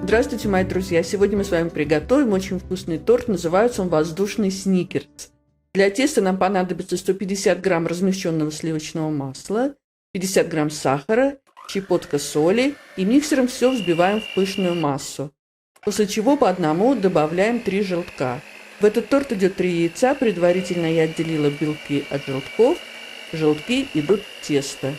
Здравствуйте, мои друзья! Сегодня мы с вами приготовим очень вкусный торт. Называется он воздушный сникерс. Для теста нам понадобится 150 грамм размягченного сливочного масла, 50 грамм сахара, щепотка соли и миксером все взбиваем в пышную массу. После чего по одному добавляем 3 желтка. В этот торт идет 3 яйца. Предварительно я отделила белки от желтков. Желтки идут в тесто.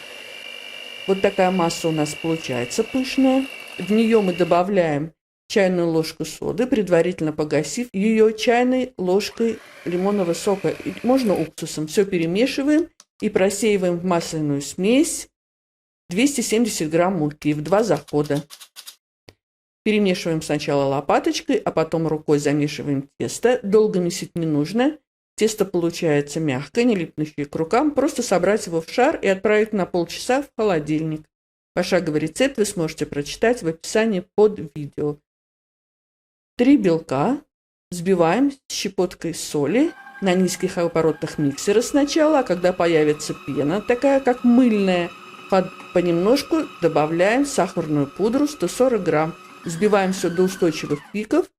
Вот такая масса у нас получается пышная. В нее мы добавляем чайную ложку соды, предварительно погасив ее чайной ложкой лимонного сока. И можно уксусом. Все перемешиваем и просеиваем в масляную смесь 270 грамм муки в 2 захода. Перемешиваем сначала лопаточкой, а потом рукой замешиваем тесто. Долго месить не нужно. Тесто получается мягкое, не липнущее к рукам. Просто собрать его в шар и отправить на полчаса в холодильник. Пошаговый рецепт вы сможете прочитать в описании под видео. 3 белка взбиваем с щепоткой соли на низких оборотах миксера сначала, а когда появится пена, такая как мыльная, понемножку добавляем сахарную пудру 140 грамм. Взбиваем все до устойчивых пиков.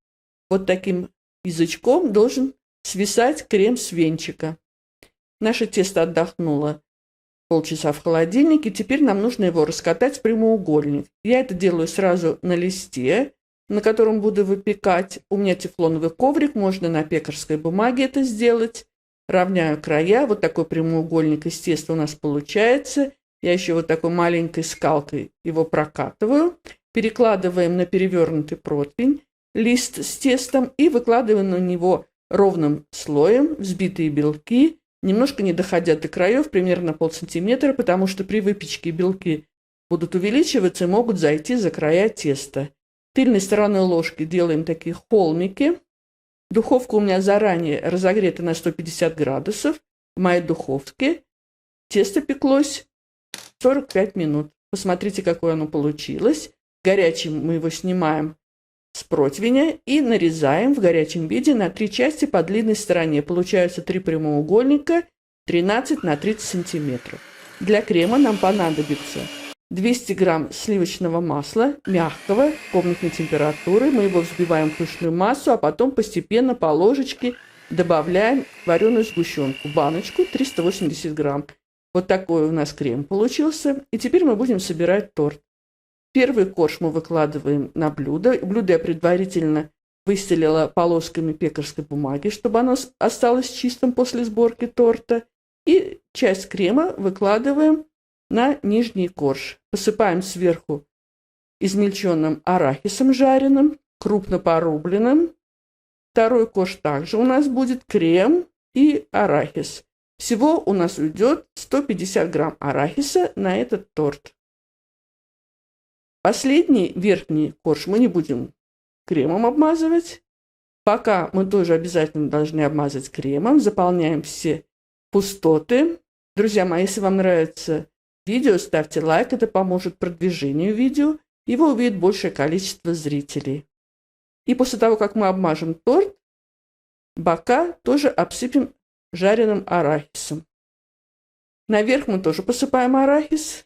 Вот таким язычком должен свисать крем с венчика. Наше тесто отдохнуло полчаса в холодильнике. Теперь нам нужно его раскатать в прямоугольник. Я это делаю сразу на листе, на котором буду выпекать. У меня тефлоновый коврик, можно на пекарской бумаге это сделать. Равняю края. Вот такой прямоугольник из теста у нас получается. Я еще вот такой маленькой скалкой его прокатываю. Перекладываем на перевернутый противень лист с тестом и выкладываем на него ровным слоем взбитые белки, немножко не доходя до краев, примерно полсантиметра, потому что при выпечке белки будут увеличиваться и могут зайти за края теста. Тыльной стороной ложки делаем такие холмики. Духовка у меня заранее разогрета на 150 градусов. В моей духовке тесто пеклось 45 минут. Посмотрите, какое оно получилось. Горячим мы его снимаем с противня и нарезаем в горячем виде на 3 части по длинной стороне. Получаются 3 прямоугольника 13 на 30 сантиметров. Для крема нам понадобится 200 грамм сливочного масла, мягкого, комнатной температуры. Мы его взбиваем в пышную массу, а потом постепенно по ложечке добавляем вареную сгущенку. Баночку 380 грамм. Вот такой у нас крем получился. И теперь мы будем собирать торт. Первый корж мы выкладываем на блюдо. Блюдо я предварительно выстелила полосками пекарской бумаги, чтобы оно осталось чистым после сборки торта. И часть крема выкладываем на нижний корж. Посыпаем сверху измельченным арахисом жареным, крупно порубленным. Второй корж также у нас будет крем и арахис. Всего у нас уйдет 150 грамм арахиса на этот торт. Последний верхний корж мы не будем кремом обмазывать. Пока мы тоже обязательно должны обмазать кремом. Заполняем все пустоты. Друзья мои, если вам нравится видео, ставьте лайк. Это поможет продвижению видео. Его увидит большее количество зрителей. И после того, как мы обмажем торт, бока тоже обсыпем жареным арахисом. Наверх мы тоже посыпаем арахис.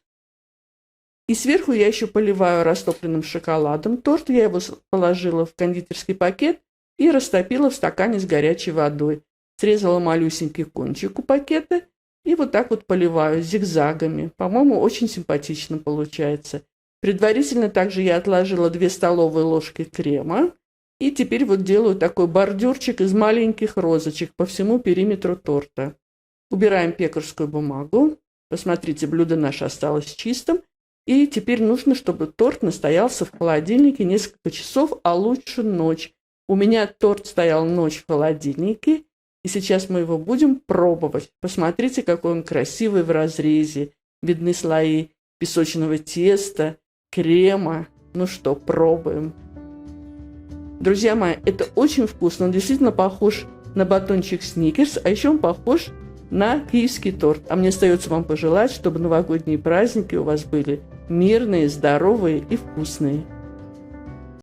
И сверху я еще поливаю растопленным шоколадом торт. Я его положила в кондитерский пакет и растопила в стакане с горячей водой. Срезала малюсенький кончик у пакета и вот так вот поливаю зигзагами. По-моему, очень симпатично получается. Предварительно также я отложила 2 столовые ложки крема. И теперь вот делаю такой бордюрчик из маленьких розочек по всему периметру торта. Убираем пекарскую бумагу. Посмотрите, блюдо наше осталось чистым. И теперь нужно, чтобы торт настоялся в холодильнике несколько часов, а лучше ночь. У меня торт стоял ночь в холодильнике, и сейчас мы его будем пробовать. Посмотрите, какой он красивый в разрезе. Видны слои песочного теста, крема. Ну что, пробуем. Друзья мои, это очень вкусно. Он действительно похож на батончик Сникерс, а еще он похож на киевский торт. А мне остается вам пожелать, чтобы новогодние праздники у вас были мирные, здоровые и вкусные.